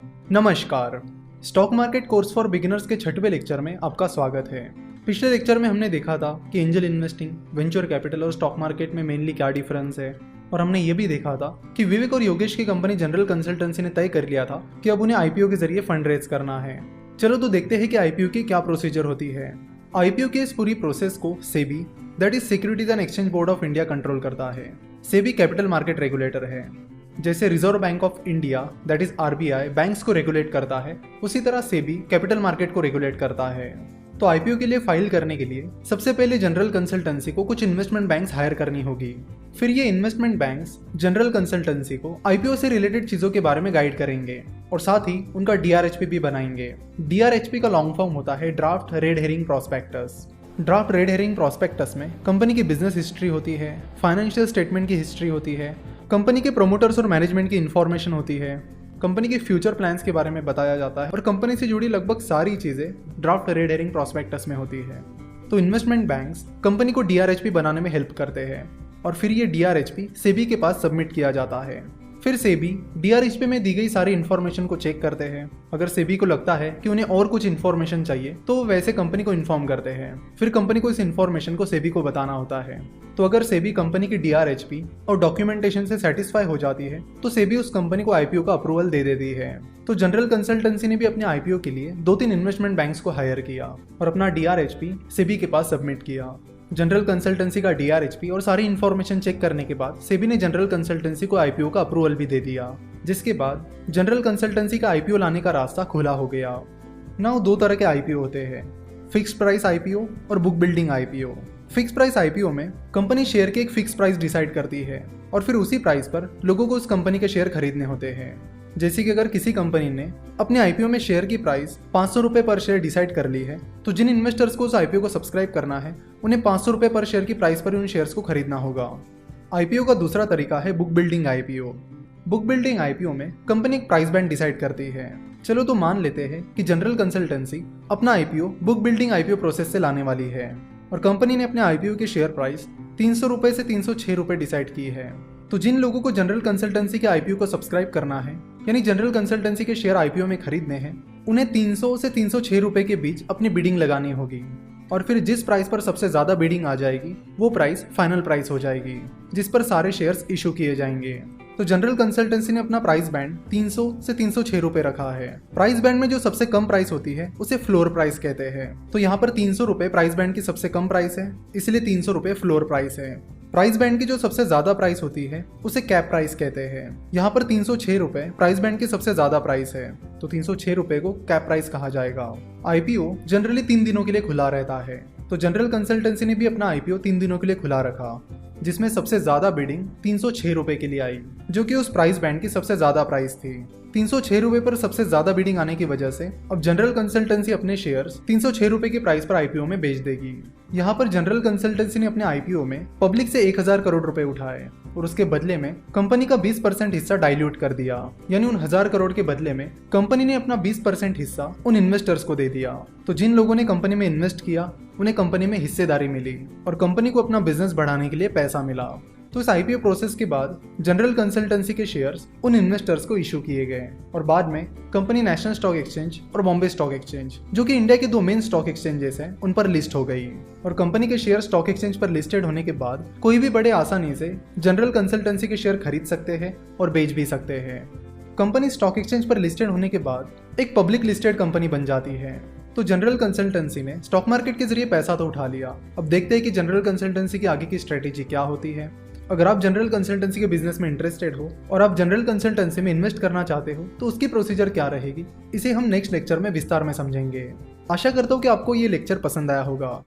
नमस्कार। Stock market course for beginners के 6वें lecture में आपका स्वागत है। पिछले लेक्चर में हमने देखा था कि एंजल इन्वेस्टिंग, वेंचर कैपिटल और स्टॉक मार्केट में मेनली क्या डिफरेंस है, और हमने ये भी देखा था कि विवेक और योगेश की कंपनी जनरल कंसल्टेंसी ने तय कर लिया था कि अब उन्हें आईपीओ के जरिए फंड रेज करना है। चलो तो देखते हैं कि आईपीओ की क्या प्रोसीजर होती है। आईपीओ की इस पूरी प्रोसेस को SEBI, that is securities and exchange board of India, control करता है। सेबी कैपिटल मार्केट रेगुलेटर है। जैसे reserve bank of India, that is RBI, banks को रेगुलेट करता है, उसी तरह सेबी कैपिटल मार्केट को रेगुलेट करता है। तो आईपीओ के लिए फाइल करने के लिए सबसे पहले जनरल कंसल्टेंसी को कुछ इन्वेस्टमेंट बैंक्स हायर करनी होगी। फिर ये इन्वेस्टमेंट बैंक्स जनरल कंसल्टेंसी को आईपीओ से रिलेटेड चीजों के बारे में गाइड करेंगे और साथ ही उनका डीआरएचपी भी बनाएंगे। डीआरएचपी का लॉन्ग फॉर्म होता है draft red herring prospectus. Draft red herring prospectus में कंपनी की बिजनेस हिस्ट्री होती है, फाइनेंशियल स्टेटमेंट की हिस्ट्री होती है, कंपनी के प्रोमोटर्स और मैनेजमेंट की इंफॉर्मेशन होती है, कंपनी के फ्यूचर प्लान्स के बारे में बताया जाता है और कंपनी से जुड़ी लगभग सारी चीजें ड्राफ्ट रेड हेरिंग प्रोस्पेक्टस में होती है। तो इन्वेस्टमेंट बैंक्स कंपनी को डीआरएचपी बनाने में हेल्प करते हैं और फिर ये डीआरएचपी सेबी के पास सबमिट किया जाता है। फिर सेबी डीआरएचपी में दी गई सारी इन्फॉर्मेशन को चेक करते हैं। अगर सेबी को लगता है कि उन्हें और कुछ इन्फॉर्मेशन चाहिए तो वो वैसे कंपनी को इन्फॉर्म करते हैं। फिर कंपनी को इस इन्फॉर्मेशन को सेबी को बताना होता है। तो अगर सेबी कंपनी की डीआरएचपी और डॉक्यूमेंटेशन से सेटिस्फाई हो जाती है तो सेबी उस कंपनी को आईपीओ का अप्रूवल दे देती है। तो जनरल कंसल्टेंसी ने भी अपने आईपीओ के लिए 2-3 इन्वेस्टमेंट बैंक्स को हायर किया और अपना डीआरएचपी सेबी के पास सबमिट किया। जनरल कंसल्टेंसी का डीआरएचपी और सारी इन्फॉर्मेशन चेक करने के बाद सेबी ने जनरल कंसल्टेंसी को आईपीओ का अप्रूवल भी दे दिया, जिसके बाद जनरल कंसल्टेंसी का आईपीओ लाने का रास्ता खुला हो गया। नाउ 2 तरह के आईपीओ होते हैं, फिक्स्ड प्राइस आईपीओ और book building IPO. Fix price IPO में कंपनी शेयर के एक फिक्स प्राइस डिसाइड करती है और फिर उसी प्राइस पर लोगों को उस कंपनी के शेयर खरीदने होते हैं। जैसे कि अगर किसी कंपनी ने अपने आईपीओ में शेयर की प्राइस 500 रुपये पर शेयर डिसाइड कर ली है तो जिन इन्वेस्टर्स को उस आईपीओ को सब्सक्राइब करना है उन्हें 500 रुपये पर शेयर की प्राइस पर उन शेयर्स को खरीदना होगा। आईपीओ का दूसरा तरीका है book building IPO. Book building IPO में कंपनी एक प्राइस बैंड डिसाइड करती है। चलो तो मान लेते हैं कि जनरल कंसल्टेंसी अपना IPO book building IPO process से लाने वाली है और कंपनी ने अपने आईपीओ की शेयर प्राइस 300 रुपये से 306 रुपये डिसाइड की है। तो जिन लोगों को जनरल कंसल्टेंसी के आईपीओ को सब्सक्राइब करना है, यानी जनरल कंसल्टेंसी के शेयर आईपीओ में खरीदने हैं, उन्हें 300 से 306 रुपये के बीच अपनी बिडिंग लगानी होगी और फिर जिस प्राइस पर सबसे ज्यादा बिडिंग आ जाएगी वो प्राइस फाइनल प्राइस हो जाएगी, जिस पर सारे शेयर्स इशू किए जाएंगे। तो जनरल कंसल्टेंसी ने अपना प्राइस बैंड 300 से 306 रुपये रखा है। प्राइस बैंड में जो सबसे कम प्राइस होती है उसे फ्लोर प्राइस कहते हैं। तो यहाँ पर 300 रुपये प्राइस बैंड की सबसे कम प्राइस है, इसलिए 300 रुपये फ्लोर प्राइस है। प्राइस बैंड की जो सबसे ज्यादा प्राइस होती है उसे कैप प्राइस कहते हैं। यहाँ पर 306 रुपये प्राइस बैंड की सबसे ज्यादा प्राइस है, तो 306 रुपये को कैप प्राइस कहा जाएगा। आईपीओ जनरली 3 दिनों के लिए खुला रहता है, तो जनरल कंसल्टेंसी ने भी अपना आईपीओ 3 दिनों के लिए खुला रखा, जिसमें सबसे ज्यादा बिडिंग 306 रुपये के लिए आई, जो कि उस प्राइस बैंड की सबसे ज्यादा प्राइस थी। 306 रुपये पर सबसे ज्यादा बिडिंग आने की वजह से अब जनरल कंसल्टेंसी अपने शेयर्स 306 रुपये की प्राइस पर आईपीओ में बेच देगी। यहाँ पर जनरल कंसल्टेंसी ने अपने आईपीओ में पब्लिक से 1000 करोड़ रुपए उठाए और उसके बदले में कंपनी का 20% हिस्सा डाइल्यूट कर दिया, यानी उन 1000 करोड़ के बदले में कंपनी ने अपना 20% हिस्सा उन इन्वेस्टर्स को दे दिया। तो जिन लोगों ने कंपनी में इन्वेस्ट किया उन्हें कंपनी में हिस्सेदारी मिली और कंपनी को अपना बिजनेस बढ़ाने के लिए पैसा मिला। तो इस आईपीओ प्रोसेस के बाद जनरल कंसल्टेंसी के शेयर्स उन इन्वेस्टर्स को इशू किए गए और बाद में कंपनी नेशनल स्टॉक एक्सचेंज और बॉम्बे स्टॉक एक्सचेंज, जो कि इंडिया के 2 मेन स्टॉक एक्सचेंजेस हैं, उन पर लिस्ट हो गई और कंपनी के शेयर स्टॉक एक्सचेंज पर लिस्टेड होने के बाद कोई भी बड़े आसानी से जनरल कंसल्टेंसी के शेयर खरीद सकते हैं और बेच भी सकते हैं। कंपनी स्टॉक एक्सचेंज पर लिस्टेड होने के बाद एक पब्लिक लिस्टेड कंपनी बन जाती है। तो जनरल कंसल्टेंसी ने स्टॉक मार्केट के जरिए पैसा तो उठा लिया। अब देखते हैं कि जनरल कंसल्टेंसी की आगे की स्ट्रेटेजी क्या होती है। अगर आप जनरल कंसल्टेंसी के बिजनेस में इंटरेस्टेड हो और आप जनरल कंसल्टेंसी में इन्वेस्ट करना चाहते हो तो उसकी प्रोसीजर क्या रहेगी, इसे हम नेक्स्ट लेक्चर में विस्तार में समझेंगे। आशा करता हूँ कि आपको ये लेक्चर पसंद आया होगा।